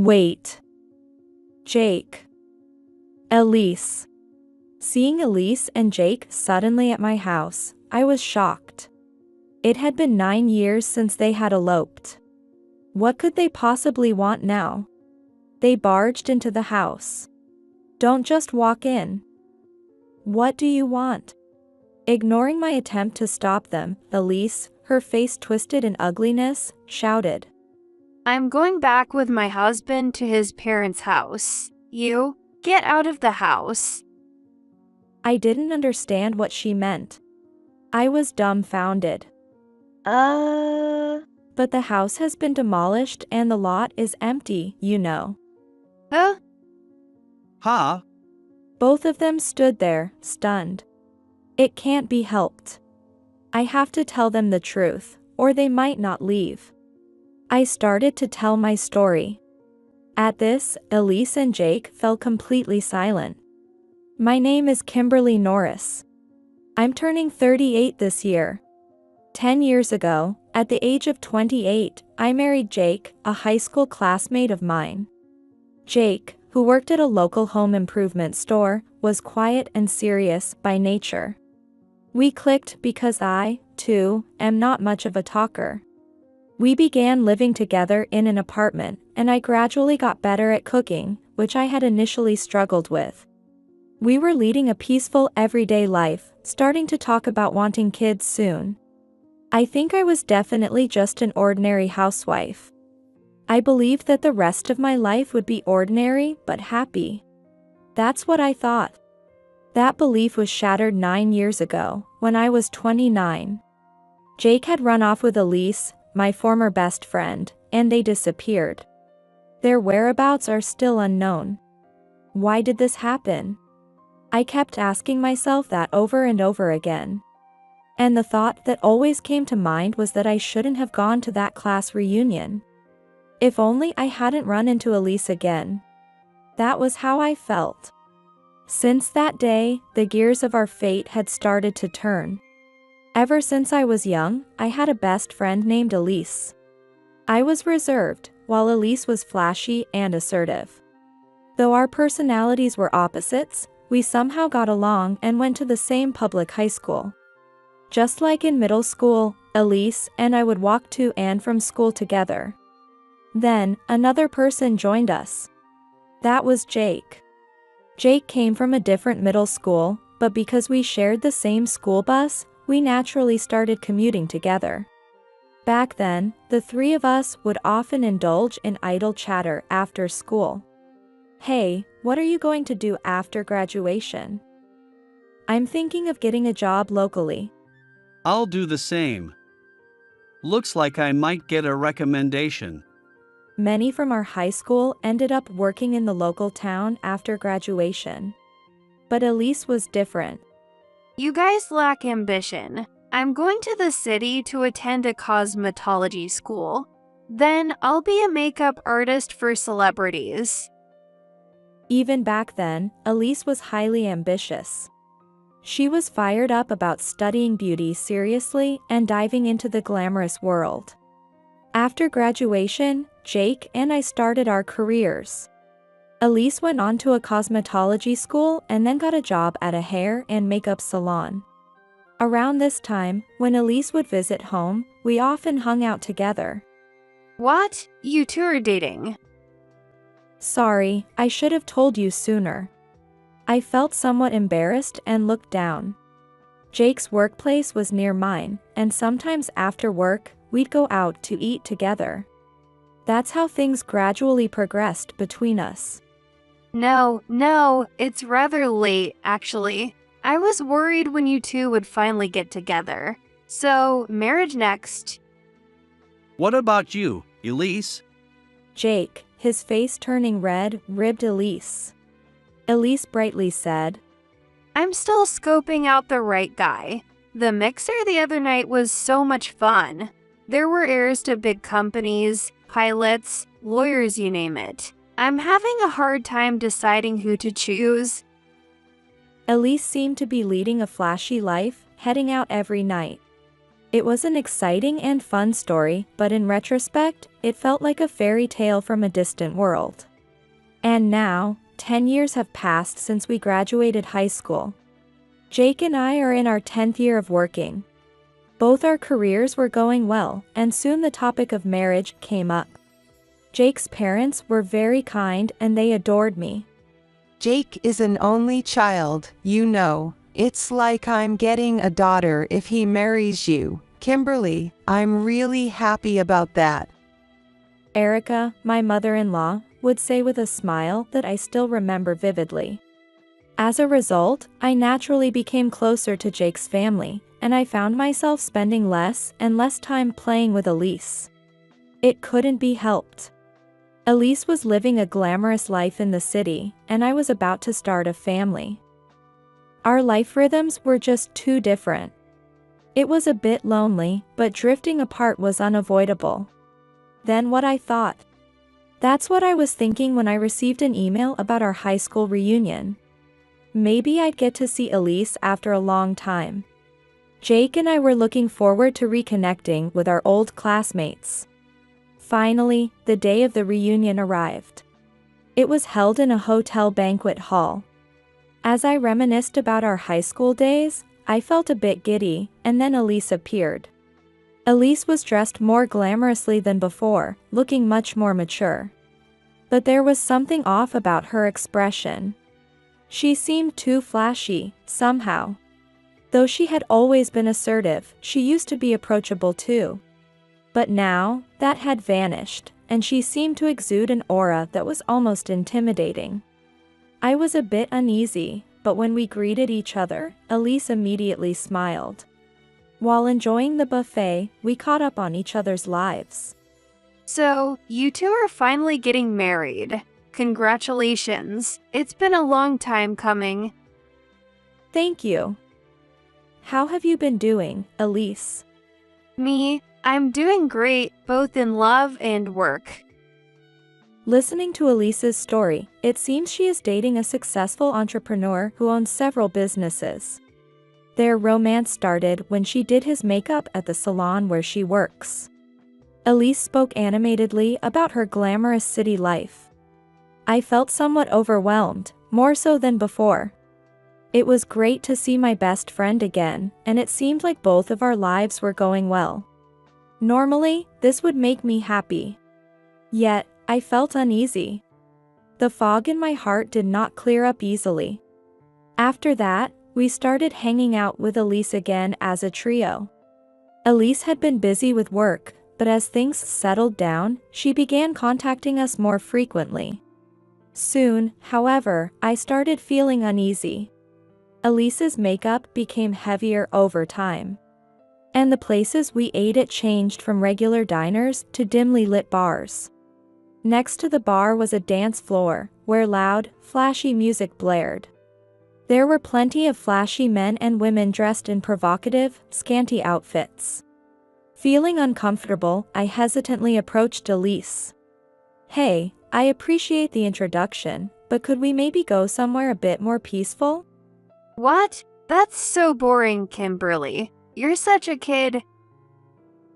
Wait. Jake. Elise. Seeing Elise and Jake suddenly at my house, I was shocked. It had been 9 years since they had eloped. What could they possibly want now? They barged into the house. Don't just walk in. What do you want? Ignoring my attempt to stop them, Elise, her face twisted in ugliness, shouted. I'm going back with my husband to his parents' house. You, get out of the house. I didn't understand what she meant. I was dumbfounded. But the house has been demolished and the lot is empty, you know. Huh? Both of them stood there, stunned. It can't be helped. I have to tell them the truth, or they might not leave. I started to tell my story. At this, Elise and Jake fell completely silent. My name is Kimberly Norris. I'm turning 38 this year. 10 years ago, at the age of 28, I married Jake, a high school classmate of mine. Jake, who worked at a local home improvement store, was quiet and serious by nature. We clicked because I, too, am not much of a talker. We began living together in an apartment, and I gradually got better at cooking, which I had initially struggled with. We were leading a peaceful everyday life, starting to talk about wanting kids soon. I think I was definitely just an ordinary housewife. I believed that the rest of my life would be ordinary but happy. That's what I thought. That belief was shattered 9 years ago, when I was 29. Jake had run off with Elise, my former best friend, and they disappeared. Their whereabouts are still unknown. Why did this happen? I kept asking myself that over and over again. And the thought that always came to mind was that I shouldn't have gone to that class reunion. If only I hadn't run into Elise again. That was how I felt. Since that day, the gears of our fate had started to turn. Ever since I was young, I had a best friend named Elise. I was reserved, while Elise was flashy and assertive. Though our personalities were opposites, we somehow got along and went to the same public high school. Just like in middle school, Elise and I would walk to and from school together. Then, another person joined us. That was Jake. Jake came from a different middle school, but because we shared the same school bus, we naturally started commuting together. Back then, the three of us would often indulge in idle chatter after school. Hey, what are you going to do after graduation? I'm thinking of getting a job locally. I'll do the same. Looks like I might get a recommendation. Many from our high school ended up working in the local town after graduation. But Elise was different. You guys lack ambition. I'm going to the city to attend a cosmetology school. Then I'll be a makeup artist for celebrities. Even back then, Elise was highly ambitious. She was fired up about studying beauty seriously and diving into the glamorous world. After graduation, Jake and I started our careers. Elise went on to a cosmetology school and then got a job at a hair and makeup salon. Around this time, when Elise would visit home, we often hung out together. What? You two are dating? Sorry, I should have told you sooner. I felt somewhat embarrassed and looked down. Jake's workplace was near mine, and sometimes after work, we'd go out to eat together. That's how things gradually progressed between us. No, it's rather late, actually. I was worried when you two would finally get together. So, marriage next. What about you, Elise? Jake, his face turning red, ribbed Elise. Elise brightly said, I'm still scoping out the right guy. The mixer the other night was so much fun. There were heirs to big companies, pilots, lawyers, you name it. I'm having a hard time deciding who to choose. Elise seemed to be leading a flashy life, heading out every night. It was an exciting and fun story, but in retrospect, it felt like a fairy tale from a distant world. And now, 10 years have passed since we graduated high school. Jake and I are in our 10th year of working. Both our careers were going well, and soon the topic of marriage came up. Jake's parents were very kind and they adored me. Jake is an only child, you know. It's like I'm getting a daughter if he marries you. Kimberly, I'm really happy about that. Erica, my mother-in-law, would say with a smile that I still remember vividly. As a result, I naturally became closer to Jake's family, and I found myself spending less and less time playing with Elise. It couldn't be helped. Elise was living a glamorous life in the city, and I was about to start a family. Our life rhythms were just too different. It was a bit lonely, but drifting apart was unavoidable. Then what I thought. That's what I was thinking when I received an email about our high school reunion. Maybe I'd get to see Elise after a long time. Jake and I were looking forward to reconnecting with our old classmates. Finally, the day of the reunion arrived. It was held in a hotel banquet hall. As I reminisced about our high school days, I felt a bit giddy, and then Elise appeared. Elise was dressed more glamorously than before, looking much more mature. But there was something off about her expression. She seemed too flashy, somehow. Though she had always been assertive, she used to be approachable too. But now, that had vanished, and she seemed to exude an aura that was almost intimidating. I was a bit uneasy, but when we greeted each other, Elise immediately smiled. While enjoying the buffet, we caught up on each other's lives. So, you two are finally getting married. Congratulations. It's been a long time coming. Thank you. How have you been doing, Elise? Me, I'm doing great, both in love and work. Listening to Elise's story, it seems she is dating a successful entrepreneur who owns several businesses. Their romance started when she did his makeup at the salon where she works. Elise spoke animatedly about her glamorous city life. I felt somewhat overwhelmed, more so than before. It was great to see my best friend again, and it seemed like both of our lives were going well. Normally, this would make me happy. Yet, I felt uneasy. The fog in my heart did not clear up easily. After that, we started hanging out with Elise again as a trio. Elise had been busy with work, but as things settled down, she began contacting us more frequently. Soon, however, I started feeling uneasy. Elise's makeup became heavier over time. And the places we ate at changed from regular diners to dimly lit bars. Next to the bar was a dance floor, where loud, flashy music blared. There were plenty of flashy men and women dressed in provocative, scanty outfits. Feeling uncomfortable, I hesitantly approached Elise. Hey, I appreciate the introduction, but could we maybe go somewhere a bit more peaceful? What? That's so boring, Kimberly. You're such a kid.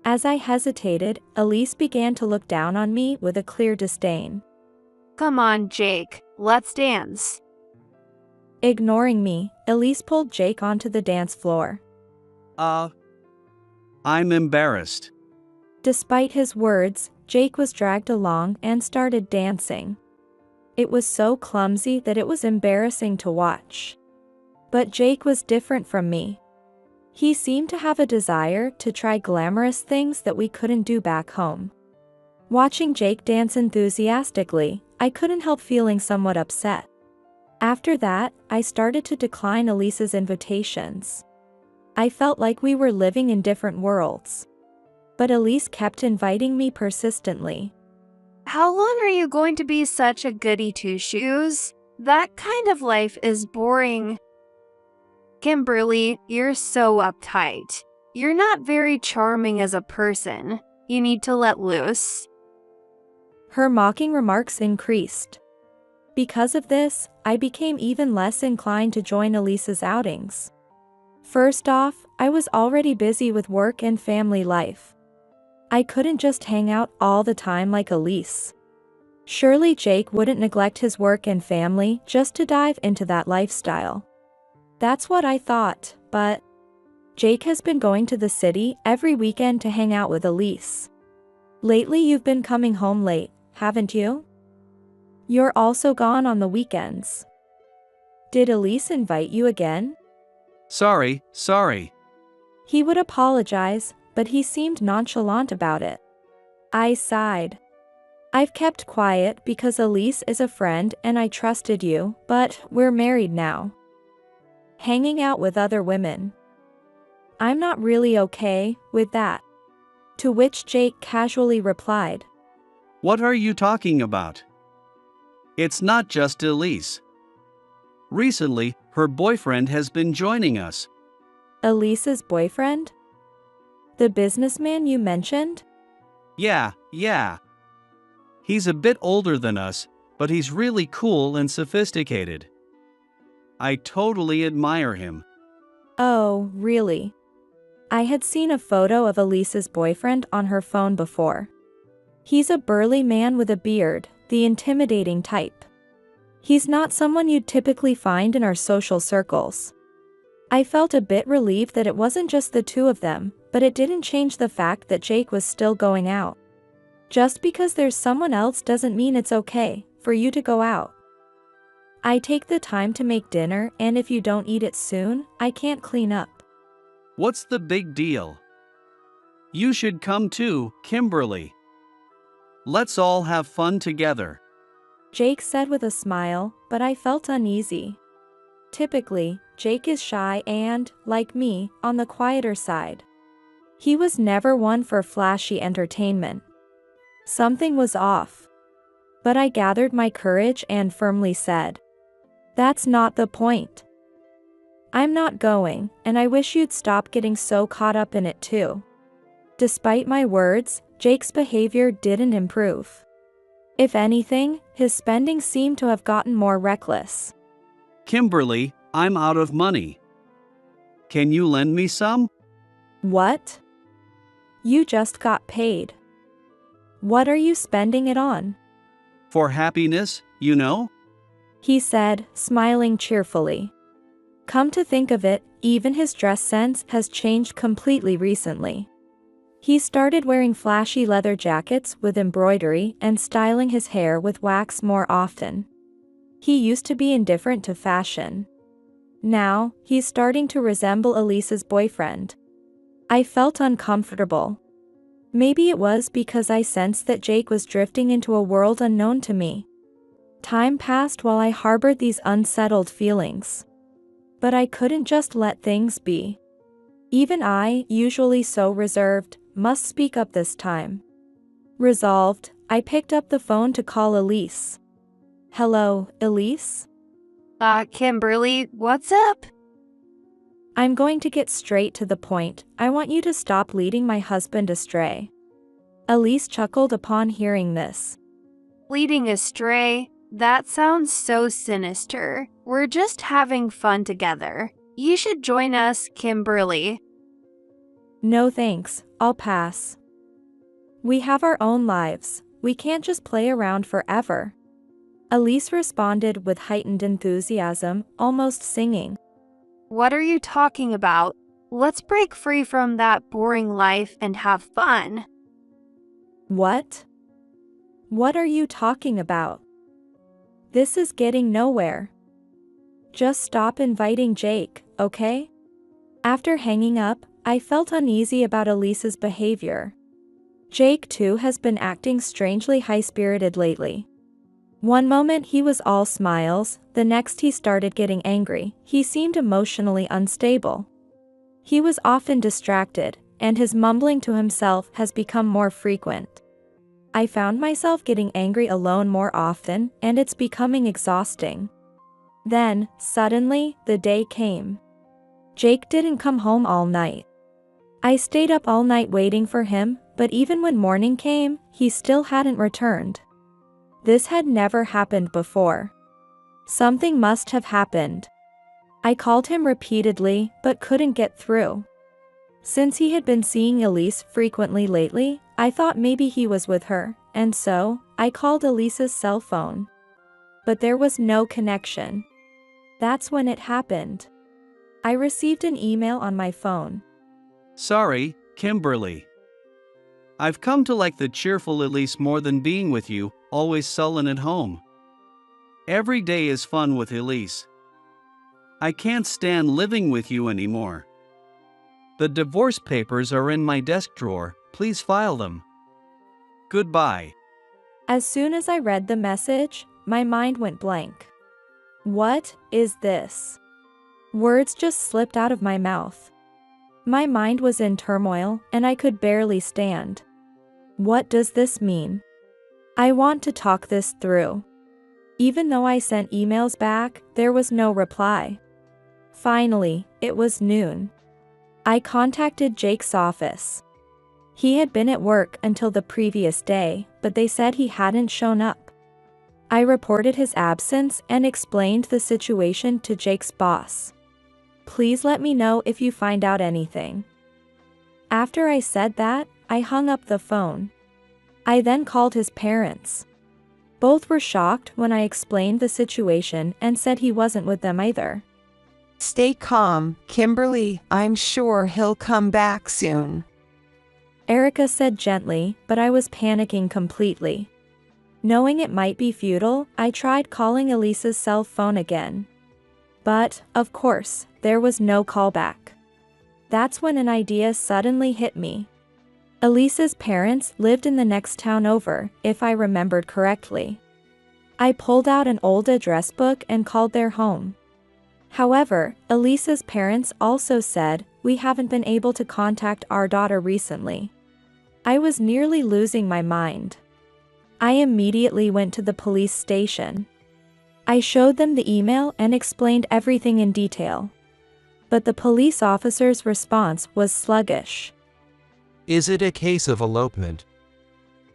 As I hesitated, Elise began to look down on me with a clear disdain. Come on, Jake. Let's dance. Ignoring me, Elise pulled Jake onto the dance floor. I'm embarrassed. Despite his words, Jake was dragged along and started dancing. It was so clumsy that it was embarrassing to watch. But Jake was different from me. He seemed to have a desire to try glamorous things that we couldn't do back home. Watching Jake dance enthusiastically, I couldn't help feeling somewhat upset. After that, I started to decline Elise's invitations. I felt like we were living in different worlds. But Elise kept inviting me persistently. How long are you going to be such a goody two-shoes? That kind of life is boring. Kimberly, you're so uptight. You're not very charming as a person. You need to let loose. Her mocking remarks increased. Because of this, I became even less inclined to join Elise's outings. First off, I was already busy with work and family life. I couldn't just hang out all the time like Elise. Surely Jake wouldn't neglect his work and family just to dive into that lifestyle. That's what I thought, but Jake has been going to the city every weekend to hang out with Elise. Lately you've been coming home late, haven't you? You're also gone on the weekends. Did Elise invite you again? Sorry. He would apologize, but he seemed nonchalant about it. I sighed. I've kept quiet because Elise is a friend and I trusted you, but we're married now. Hanging out with other women. I'm not really okay with that. To which Jake casually replied. What are you talking about? It's not just Elise. Recently, her boyfriend has been joining us. Elise's boyfriend? The businessman you mentioned? Yeah. He's a bit older than us, but he's really cool and sophisticated. I totally admire him. Oh, really? I had seen a photo of Elise's boyfriend on her phone before. He's a burly man with a beard, the intimidating type. He's not someone you'd typically find in our social circles. I felt a bit relieved that it wasn't just the two of them, but it didn't change the fact that Jake was still going out. Just because there's someone else doesn't mean it's okay for you to go out. I take the time to make dinner, and if you don't eat it soon, I can't clean up. What's the big deal? You should come too, Kimberly. Let's all have fun together. Jake said with a smile, but I felt uneasy. Typically, Jake is shy and, like me, on the quieter side. He was never one for flashy entertainment. Something was off. But I gathered my courage and firmly said, "That's not the point. I'm not going, and I wish you'd stop getting so caught up in it too." Despite my words, Jake's behavior didn't improve. If anything, his spending seemed to have gotten more reckless. Kimberly, I'm out of money. Can you lend me some? What? You just got paid. What are you spending it on? For happiness, you know? He said, smiling cheerfully. Come to think of it, even his dress sense has changed completely recently. He started wearing flashy leather jackets with embroidery and styling his hair with wax more often. He used to be indifferent to fashion. Now, he's starting to resemble Elise's boyfriend. I felt uncomfortable. Maybe it was because I sensed that Jake was drifting into a world unknown to me. Time passed while I harbored these unsettled feelings. But I couldn't just let things be. Even I, usually so reserved, must speak up this time. Resolved, I picked up the phone to call Elise. Hello, Elise? Kimberly, what's up? I'm going to get straight to the point. I want you to stop leading my husband astray. Elise chuckled upon hearing this. Leading astray? That sounds so sinister. We're just having fun together. You should join us, Kimberly. No thanks, I'll pass. We have our own lives. We can't just play around forever. Elise responded with heightened enthusiasm, almost singing. What are you talking about? Let's break free from that boring life and have fun. What? What are you talking about? This is getting nowhere. Just stop inviting Jake, okay? After hanging up, I felt uneasy about Elise's behavior. Jake too has been acting strangely high-spirited lately. One moment he was all smiles, the next he started getting angry. He seemed emotionally unstable. He was often distracted, and his mumbling to himself has become more frequent. I found myself getting angry alone more often, and it's becoming exhausting. Then, suddenly, the day came. Jake didn't come home all night. I stayed up all night waiting for him, but even when morning came, he still hadn't returned. This had never happened before. Something must have happened. I called him repeatedly but couldn't get through. Since he had been seeing Elise frequently lately, I thought maybe he was with her, and so, I called Elise's cell phone. But there was no connection. That's when it happened. I received an email on my phone. Sorry, Kimberly. I've come to like the cheerful Elise more than being with you, always sullen at home. Every day is fun with Elise. I can't stand living with you anymore. The divorce papers are in my desk drawer, please file them. Goodbye. As soon as I read the message, my mind went blank. What is this? Words just slipped out of my mouth. My mind was in turmoil, and I could barely stand. What does this mean? I want to talk this through. Even though I sent emails back, there was no reply. Finally, it was noon. I contacted Jake's office. He had been at work until the previous day, but they said he hadn't shown up. I reported his absence and explained the situation to Jake's boss. Please let me know if you find out anything. After I said that, I hung up the phone. I then called his parents. Both were shocked when I explained the situation and said he wasn't with them either. Stay calm, Kimberly. I'm sure he'll come back soon. Erica said gently, but I was panicking completely. Knowing it might be futile, I tried calling Elise's cell phone again. But, of course, there was no callback. That's when an idea suddenly hit me. Elise's parents lived in the next town over, if I remembered correctly. I pulled out an old address book and called their home. However, Elise's parents also said, "We haven't been able to contact our daughter recently." I was nearly losing my mind. I immediately went to the police station. I showed them the email and explained everything in detail. But the police officer's response was sluggish. Is it a case of elopement?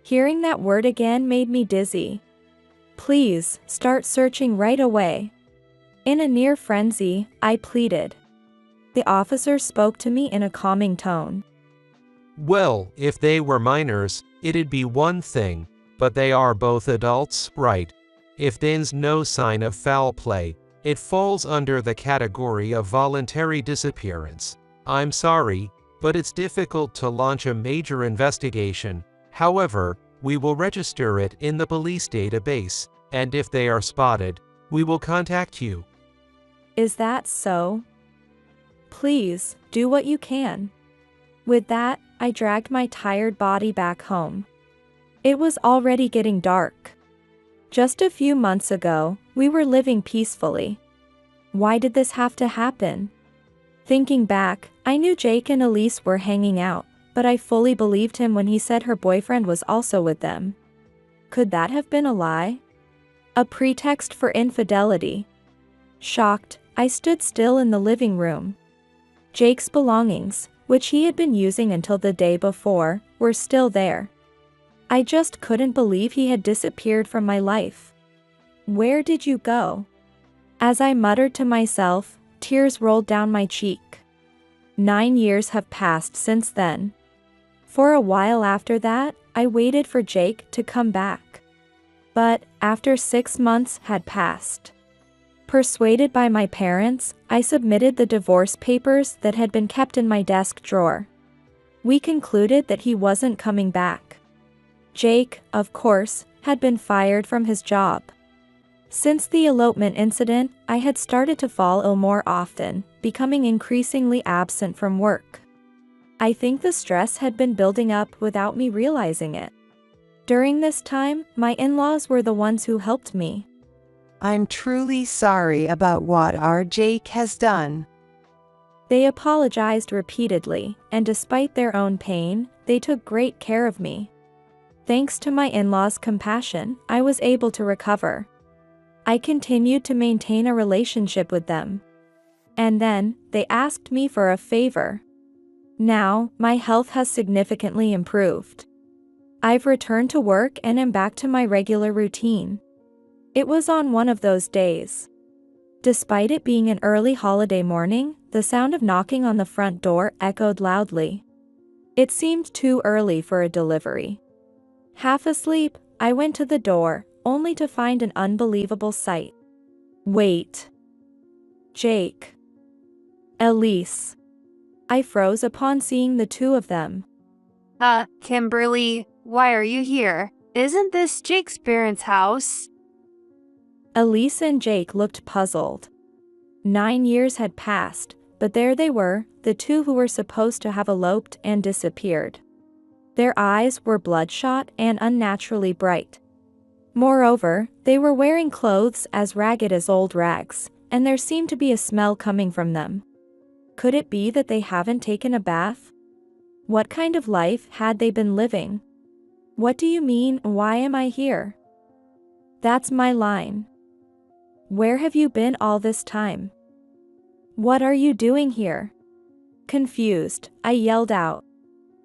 Hearing that word again made me dizzy. Please, start searching right away. In a near frenzy, I pleaded. The officer spoke to me in a calming tone. Well, if they were minors, it'd be one thing, but they are both adults, right? If there's no sign of foul play, it falls under the category of voluntary disappearance. I'm sorry, but it's difficult to launch a major investigation. However, we will register it in the police database, and if they are spotted, we will contact you. Is that so? Please, do what you can. With that, I dragged my tired body back home. It was already getting dark. Just a few months ago, we were living peacefully. Why did this have to happen? Thinking back, I knew Jake and Elise were hanging out, but I fully believed him when he said her boyfriend was also with them. Could that have been a lie? A pretext for infidelity? Shocked, I stood still in the living room. Jake's belongings, which he had been using until the day before, were still there. I just couldn't believe he had disappeared from my life. Where did you go? As I muttered to myself, tears rolled down my cheek. 9 years have passed since then. For a while after that, I waited for Jake to come back. But, after 6 months had passed. Persuaded by my parents, I submitted the divorce papers that had been kept in my desk drawer. We concluded that he wasn't coming back. Jake, of course, had been fired from his job. Since the elopement incident, I had started to fall ill more often, becoming increasingly absent from work. I think the stress had been building up without me realizing it. During this time, my in-laws were the ones who helped me. I'm truly sorry about what our Jake has done. They apologized repeatedly, and despite their own pain, they took great care of me. Thanks to my in-laws' compassion, I was able to recover. I continued to maintain a relationship with them. And then, they asked me for a favor. Now, my health has significantly improved. I've returned to work and am back to my regular routine. It was on one of those days. Despite it being an early holiday morning, the sound of knocking on the front door echoed loudly. It seemed too early for a delivery. Half asleep, I went to the door, only to find an unbelievable sight. Wait. Jake. Elise. I froze upon seeing the two of them. Kimberly, why are you here? Isn't this Jake's parents' house? Elise and Jake looked puzzled. 9 years had passed, but there they were, the two who were supposed to have eloped and disappeared. Their eyes were bloodshot and unnaturally bright. Moreover, they were wearing clothes as ragged as old rags, and there seemed to be a smell coming from them. Could it be that they haven't taken a bath? What kind of life had they been living? What do you mean, why am I here? That's my line. Where have you been all this time? What are you doing here? Confused, I yelled out.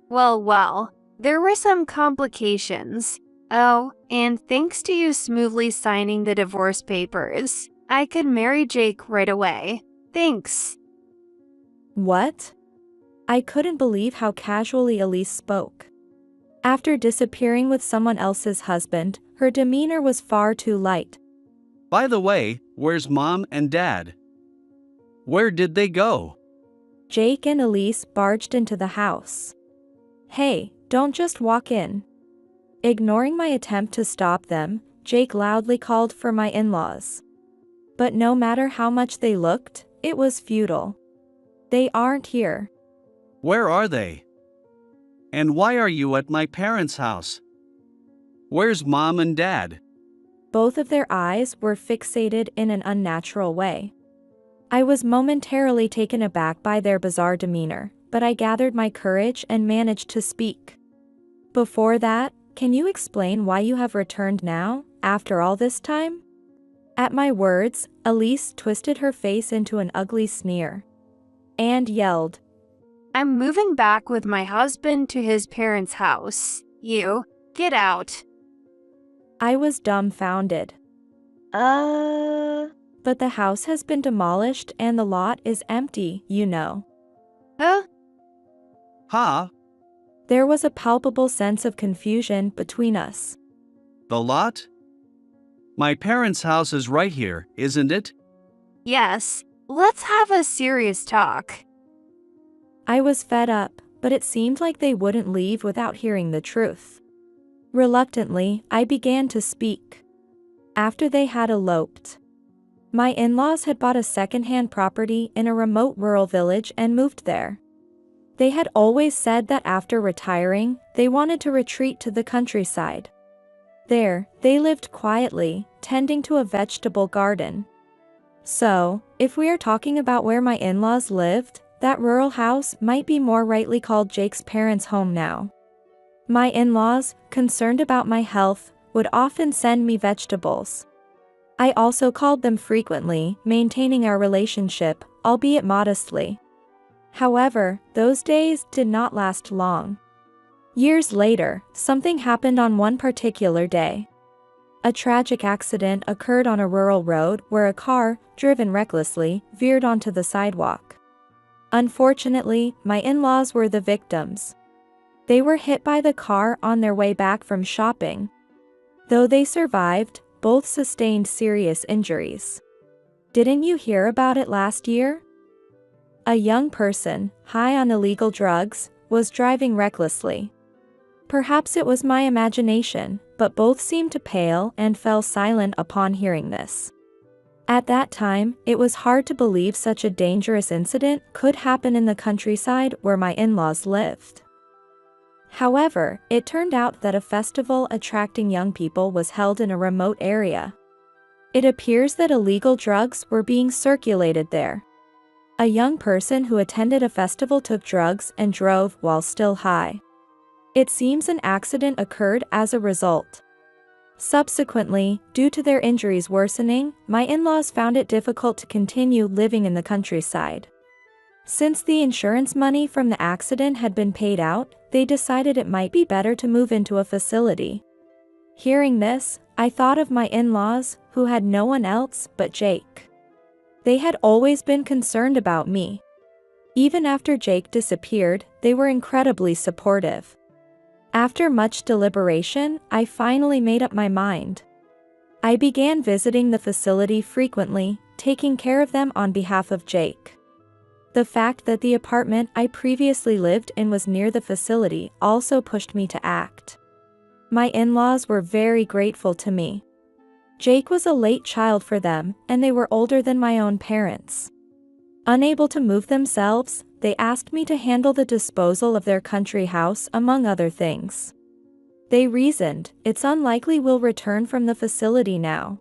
Well, there were some complications. Oh, and thanks to you smoothly signing the divorce papers, I could marry Jake right away. Thanks. What? I couldn't believe how casually Elise spoke. After disappearing with someone else's husband, her demeanor was far too light. By the way, where's Mom and Dad? Where did they go? Jake and Elise barged into the house. Hey, don't just walk in. Ignoring my attempt to stop them, Jake loudly called for my in-laws. But no matter how much they looked, it was futile. They aren't here. Where are they? And why are you at my parents' house? Where's Mom and Dad? Both of their eyes were fixated in an unnatural way. I was momentarily taken aback by their bizarre demeanor, but I gathered my courage and managed to speak. Before that, can you explain why you have returned now, after all this time? At my words, Elise twisted her face into an ugly sneer. And yelled, I'm moving back with my husband to his parents' house. You, get out. I was dumbfounded. But the house has been demolished and the lot is empty, you know. Huh? Huh? There was a palpable sense of confusion between us. The lot? My parents' house is right here, isn't it? Yes, let's have a serious talk. I was fed up, but it seemed like they wouldn't leave without hearing the truth. Reluctantly, I began to speak. After they had eloped, my in-laws had bought a second-hand property in a remote rural village and moved there. They had always said that after retiring, they wanted to retreat to the countryside. There, they lived quietly, tending to a vegetable garden. So, if we are talking about where my in-laws lived, that rural house might be more rightly called Jake's parents' home now. My in-laws, concerned about my health, would often send me vegetables. I also called them frequently, maintaining our relationship, albeit modestly. However, those days did not last long. Years later, something happened on one particular day. A tragic accident occurred on a rural road where a car, driven recklessly, veered onto the sidewalk. Unfortunately, my in-laws were the victims. They were hit by the car on their way back from shopping. Though they survived, both sustained serious injuries. Didn't you hear about it last year? A young person, high on illegal drugs, was driving recklessly. Perhaps it was my imagination, but both seemed to pale and fell silent upon hearing this. At that time, it was hard to believe such a dangerous incident could happen in the countryside where my in-laws lived. However, it turned out that a festival attracting young people was held in a remote area. It appears that illegal drugs were being circulated there. A young person who attended a festival took drugs and drove while still high. It seems an accident occurred as a result. Subsequently, due to their injuries worsening, my in-laws found it difficult to continue living in the countryside. Since the insurance money from the accident had been paid out, they decided it might be better to move into a facility. Hearing this, I thought of my in-laws, who had no one else but Jake. They had always been concerned about me. Even after Jake disappeared, they were incredibly supportive. After much deliberation, I finally made up my mind. I began visiting the facility frequently, taking care of them on behalf of Jake. The fact that the apartment I previously lived in was near the facility also pushed me to act. My in-laws were very grateful to me. Jake was a late child for them, and they were older than my own parents. Unable to move themselves, they asked me to handle the disposal of their country house, among other things. They reasoned, it's unlikely we'll return from the facility now.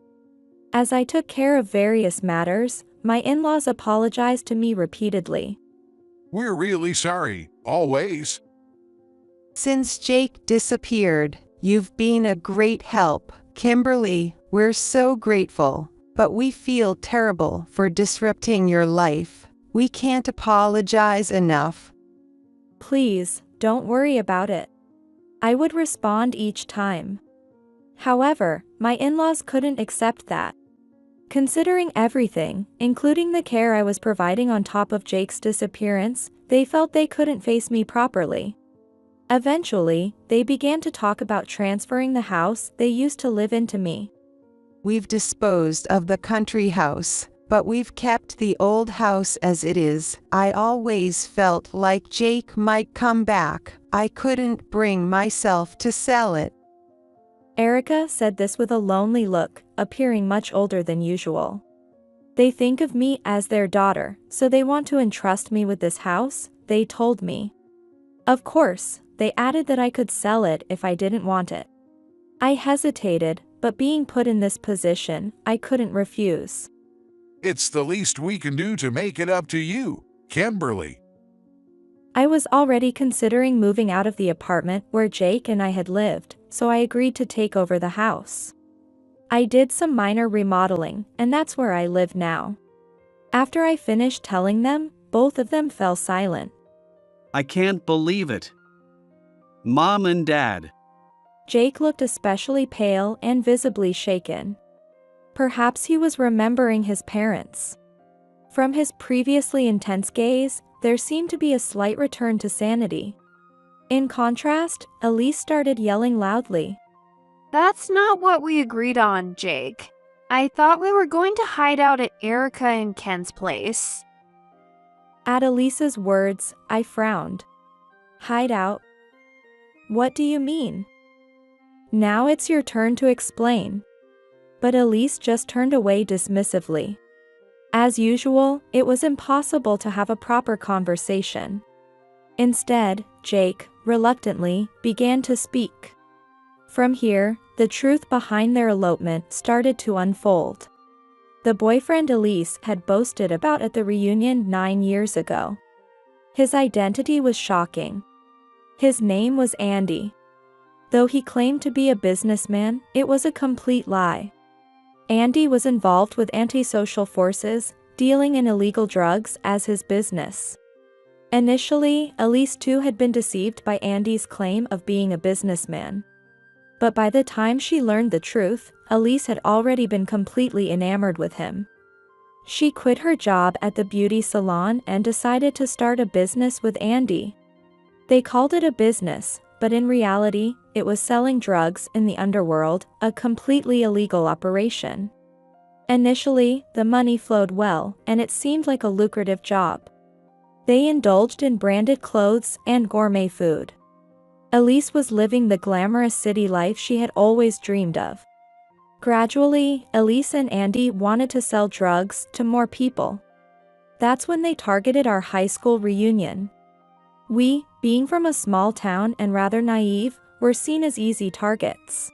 As I took care of various matters, my in-laws apologized to me repeatedly. We're really sorry, always. Since Jake disappeared, you've been a great help, Kimberly. We're so grateful, but we feel terrible for disrupting your life. We can't apologize enough. Please, don't worry about it. I would respond each time. However, my in-laws couldn't accept that. Considering everything, including the care I was providing on top of Jake's disappearance, they felt they couldn't face me properly. Eventually, they began to talk about transferring the house they used to live in to me. We've disposed of the country house, but we've kept the old house as it is. I always felt like Jake might come back. I couldn't bring myself to sell it. Erica said this with a lonely look, appearing much older than usual. They think of me as their daughter, so they want to entrust me with this house, they told me. Of course, they added that I could sell it if I didn't want it. I hesitated, but being put in this position, I couldn't refuse. It's the least we can do to make it up to you, Kimberly. I was already considering moving out of the apartment where Jake and I had lived, so I agreed to take over the house. I did some minor remodeling, and that's where I live now. After I finished telling them, both of them fell silent. I can't believe it. Mom and Dad. Jake looked especially pale and visibly shaken. Perhaps he was remembering his parents. From his previously intense gaze, there seemed to be a slight return to sanity. In contrast, Elise started yelling loudly. That's not what we agreed on, Jake. I thought we were going to hide out at Erica and Ken's place. At Elise's words, I frowned. Hide out? What do you mean? Now it's your turn to explain. But Elise just turned away dismissively. As usual, it was impossible to have a proper conversation. Instead, Jake, reluctantly, began to speak. From here, the truth behind their elopement started to unfold. The boyfriend Elise had boasted about at the reunion 9 years ago. His identity was shocking. His name was Andy. Though he claimed to be a businessman, it was a complete lie. Andy was involved with antisocial forces, dealing in illegal drugs as his business. Initially, Elise too had been deceived by Andy's claim of being a businessman. But by the time she learned the truth, Elise had already been completely enamored with him. She quit her job at the beauty salon and decided to start a business with Andy. They called it a business, but in reality, it was selling drugs in the underworld, a completely illegal operation. Initially, the money flowed well, and it seemed like a lucrative job. They indulged in branded clothes and gourmet food. Elise was living the glamorous city life she had always dreamed of. Gradually, Elise and Andy wanted to sell drugs to more people. That's when they targeted our high school reunion. We, being from a small town and rather naive, were seen as easy targets.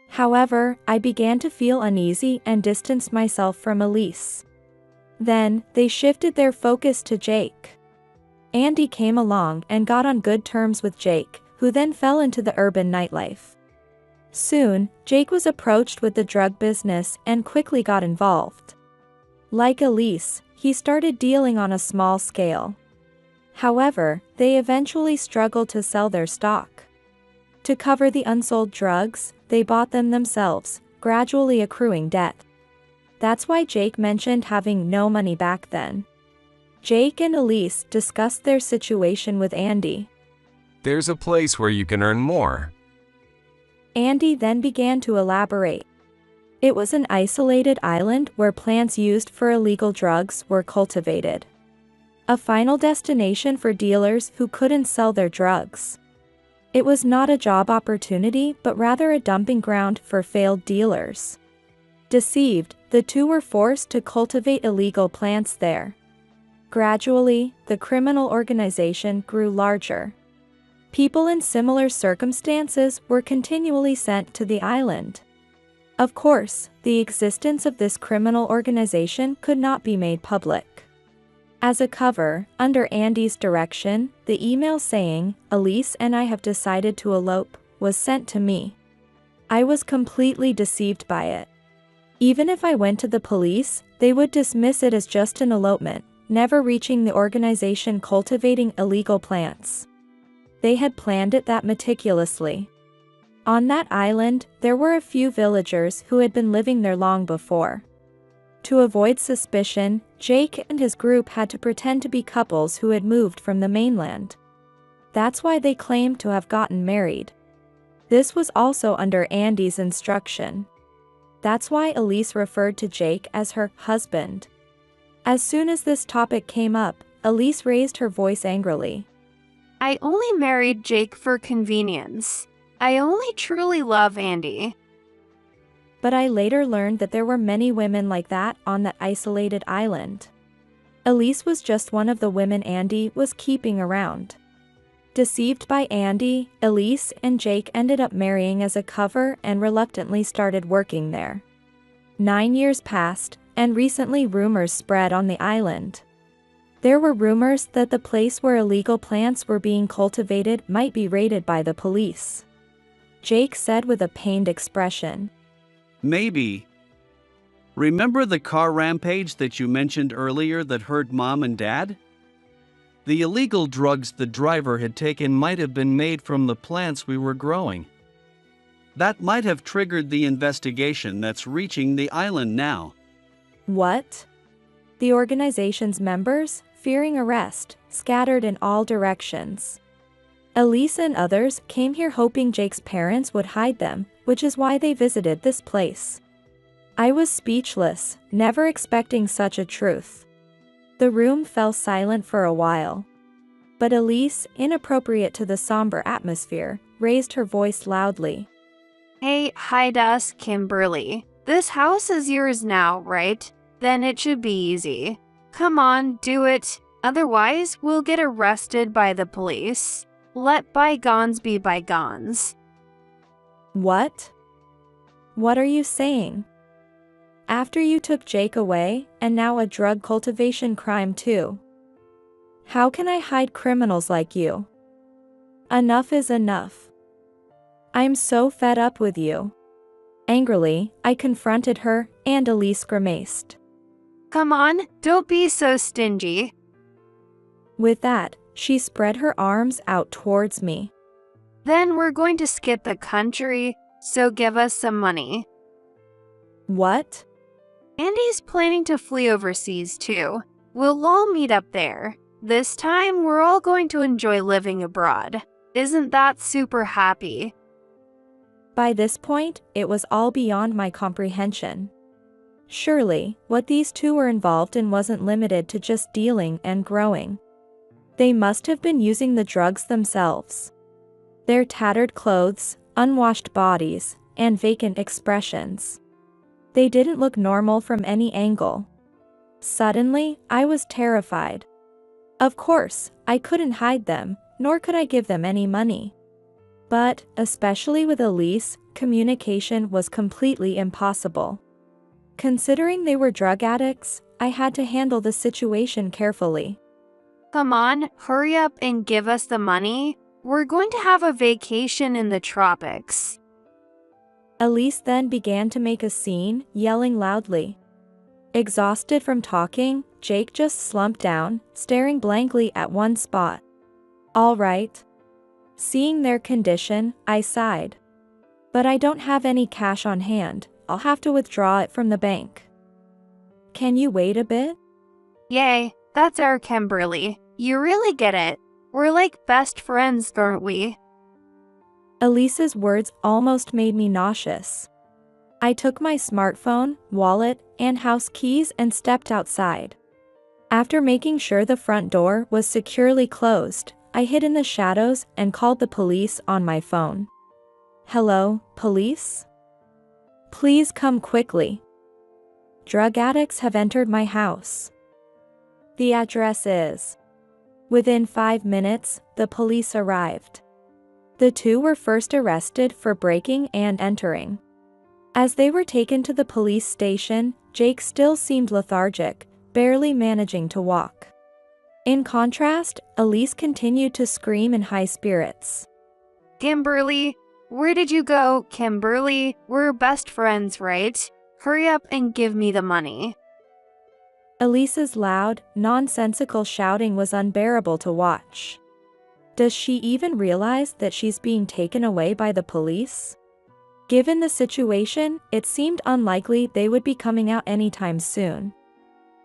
However, I began to feel uneasy and distanced myself from Elise. Then, they shifted their focus to Jake. Andy came along and got on good terms with Jake, who then fell into the urban nightlife. Soon, Jake was approached with the drug business and quickly got involved. Like Elise, he started dealing on a small scale. However, they eventually struggled to sell their stock. To cover the unsold drugs, they bought them themselves, gradually accruing debt. That's why Jake mentioned having no money back then. Jake and Elise discussed their situation with Andy. There's a place where you can earn more. Andy then began to elaborate. It was an isolated island where plants used for illegal drugs were cultivated. A final destination for dealers who couldn't sell their drugs. It was not a job opportunity but rather a dumping ground for failed dealers. Deceived, the two were forced to cultivate illegal plants there. Gradually, the criminal organization grew larger. People in similar circumstances were continually sent to the island. Of course, the existence of this criminal organization could not be made public. As a cover, under Andy's direction, the email saying, "Elise and I have decided to elope," was sent to me. I was completely deceived by it. Even if I went to the police, they would dismiss it as just an elopement, never reaching the organization cultivating illegal plants. They had planned it that meticulously. On that island, there were a few villagers who had been living there long before. To avoid suspicion, Jake and his group had to pretend to be couples who had moved from the mainland. That's why they claimed to have gotten married. This was also under Andy's instruction. That's why Elise referred to Jake as her husband. As soon as this topic came up, Elise raised her voice angrily. I only married Jake for convenience. I only truly love Andy. But I later learned that there were many women like that on that isolated island. Elise was just one of the women Andy was keeping around. Deceived by Andy, Elise and Jake ended up marrying as a cover and reluctantly started working there. 9 years passed, and recently rumors spread on the island. There were rumors that the place where illegal plants were being cultivated might be raided by the police. Jake said with a pained expression. Maybe. Remember the car rampage that you mentioned earlier that hurt Mom and Dad? The illegal drugs the driver had taken might have been made from the plants we were growing. That might have triggered the investigation that's reaching the island now. What? The organization's members, fearing arrest, scattered in all directions. Elise and others came here hoping Jake's parents would hide them, which is why they visited this place. I was speechless, never expecting such a truth. The room fell silent for a while. But Elise, inappropriate to the somber atmosphere, raised her voice loudly. Hey, hide us, Kimberly. This house is yours now, right? Then it should be easy. Come on, do it. Otherwise, we'll get arrested by the police. Let bygones be bygones. What? What are you saying? After you took Jake away, and now a drug cultivation crime too. How can I hide criminals like you? Enough is enough. I'm so fed up with you. Angrily, I confronted her, and Elise grimaced. Come on, don't be so stingy. With that, she spread her arms out towards me. Then we're going to skip the country, so give us some money. What? Andy's planning to flee overseas too. We'll all meet up there. This time, we're all going to enjoy living abroad. Isn't that super happy? By this point, it was all beyond my comprehension. Surely, what these two were involved in wasn't limited to just dealing and growing. They must have been using the drugs themselves. Their tattered clothes, unwashed bodies, and vacant expressions. They didn't look normal from any angle. Suddenly, I was terrified. Of course, I couldn't hide them, nor could I give them any money. But, especially with Elise, communication was completely impossible. Considering they were drug addicts, I had to handle the situation carefully. Come on, hurry up and give us the money. We're going to have a vacation in the tropics. Elise then began to make a scene, yelling loudly. Exhausted from talking, Jake just slumped down, staring blankly at one spot. All right. Seeing their condition, I sighed. But I don't have any cash on hand, I'll have to withdraw it from the bank. Can you wait a bit? Yay, that's our Kimberly. You really get it. We're like best friends, aren't we? Elise's words almost made me nauseous. I took my smartphone, wallet, and house keys and stepped outside. After making sure the front door was securely closed, I hid in the shadows and called the police on my phone. Hello, police? Please come quickly. Drug addicts have entered my house. The address is. Within 5 minutes, the police arrived. The two were first arrested for breaking and entering. As they were taken to the police station, Jake still seemed lethargic, barely managing to walk. In contrast, Elise continued to scream in high spirits. Kimberly, where did you go? Kimberly, we're best friends, right? Hurry up and give me the money. Elise's loud, nonsensical shouting was unbearable to watch. Does she even realize that she's being taken away by the police? Given the situation, it seemed unlikely they would be coming out anytime soon.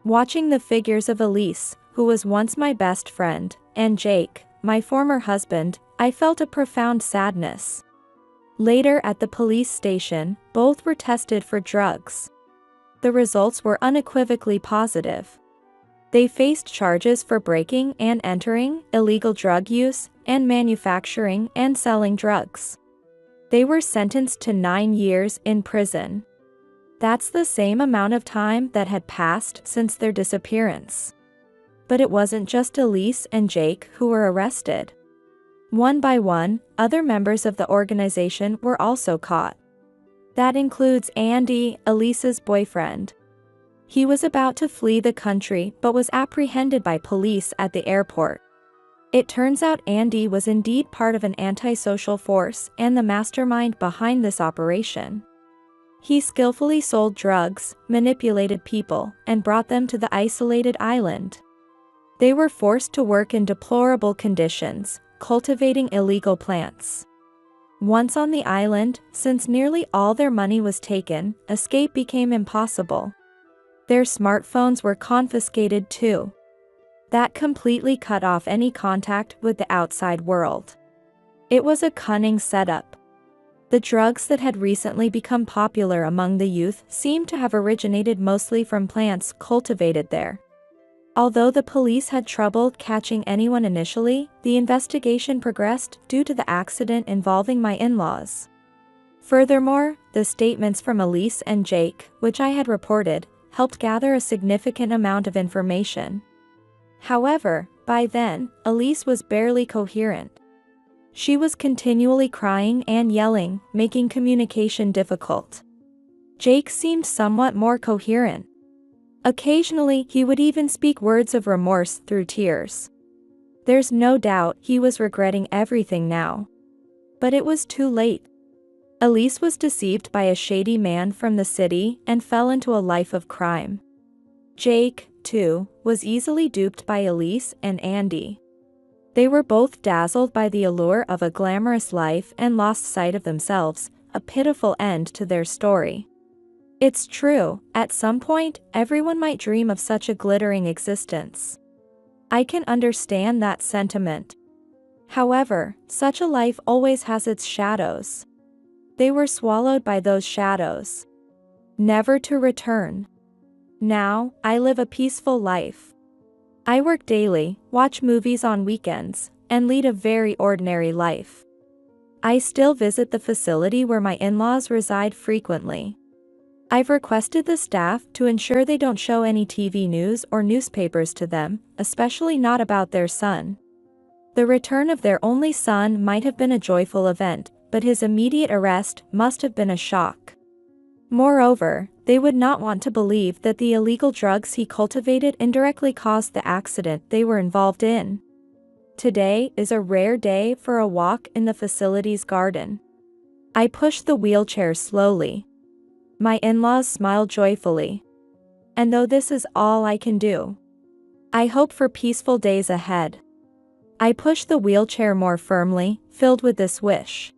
Watching the figures of Elise, who was once my best friend, and Jake, my former husband, I felt a profound sadness. Later at the police station, both were tested for drugs. The results were unequivocally positive. They faced charges for breaking and entering, illegal drug use, and manufacturing and selling drugs. They were sentenced to 9 years in prison. That's the same amount of time that had passed since their disappearance. But it wasn't just Elise and Jake who were arrested. One by one, other members of the organization were also caught. That includes Andy, Elise's boyfriend. He was about to flee the country but was apprehended by police at the airport. It turns out Andy was indeed part of an antisocial force and the mastermind behind this operation. He skillfully sold drugs, manipulated people, and brought them to the isolated island. They were forced to work in deplorable conditions, cultivating illegal plants. Once on the island, since nearly all their money was taken, escape became impossible. Their smartphones were confiscated too. That completely cut off any contact with the outside world. It was a cunning setup. The drugs that had recently become popular among the youth seemed to have originated mostly from plants cultivated there. Although the police had trouble catching anyone initially, the investigation progressed due to the accident involving my in-laws. Furthermore, the statements from Elise and Jake, which I had reported, helped gather a significant amount of information. However, by then, Elise was barely coherent. She was continually crying and yelling, making communication difficult. Jake seemed somewhat more coherent. Occasionally, he would even speak words of remorse through tears. There's no doubt he was regretting everything now. But it was too late. Elise was deceived by a shady man from the city and fell into a life of crime. Jake, too, was easily duped by Elise and Andy. They were both dazzled by the allure of a glamorous life and lost sight of themselves, a pitiful end to their story. It's true, at some point, everyone might dream of such a glittering existence. I can understand that sentiment. However, such a life always has its shadows. They were swallowed by those shadows, never to return. Now, I live a peaceful life. I work daily, watch movies on weekends, and lead a very ordinary life. I still visit the facility where my in-laws reside frequently. I've requested the staff to ensure they don't show any TV news or newspapers to them, especially not about their son. The return of their only son might have been a joyful event, but his immediate arrest must have been a shock. Moreover, they would not want to believe that the illegal drugs he cultivated indirectly caused the accident they were involved in. Today is a rare day for a walk in the facility's garden. I push the wheelchair slowly. My in-laws smile joyfully. And though this is all I can do, I hope for peaceful days ahead. I push the wheelchair more firmly, filled with this wish.